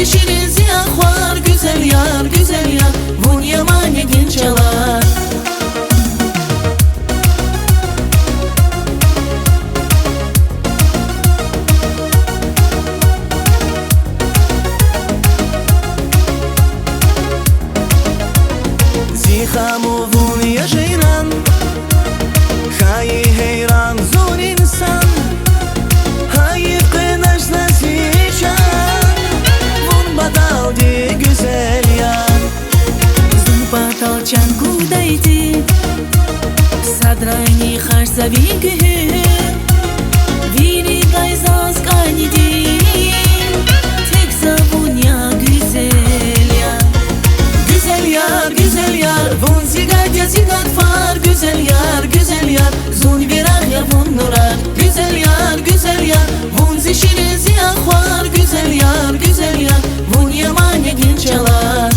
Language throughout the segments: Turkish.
zişirin ziya xwar güzel yar, güzel yar, vun yamane ginçalar. خامو وون یا جیران خایی حیران زون انسان های قناش نسیچان وون بدال دی güzel yar زون بدال چن کودایتی صدرانی خرسوی گه ویری قایزاز قانیدی tek zavun ya güzel yar. Güzel yar, güzel yar, vun zigat ya zigat far. Güzel yar, güzel yar, zun virah ya vun nurar. Güzel yar, güzel yar, vun zişirin ziya xwar. Güzel yar, güzel yar, vun yamane ginçalar.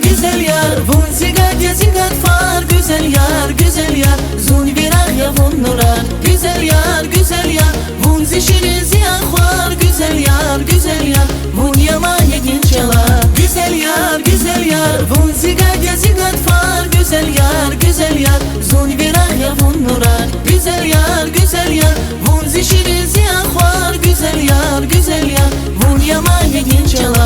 Güzel yar, vun zigat ya zigat far. Güzel yar, güzel yar, zun virah ya vun nurar. Güzel yar, güzel yar, vun zişirin ziya xwar. Güzel yar, güzel yar, vun yamane ginçalar. Güzel yar, güzel yar, vun zigat ya zigat far. Güzel yar, güzel yar, zun virah ya vun nurar. Güzel yar, güzel yar, vun zişirin ziya xwar. Güzel yar, güzel yar, vun yamane ginçalar.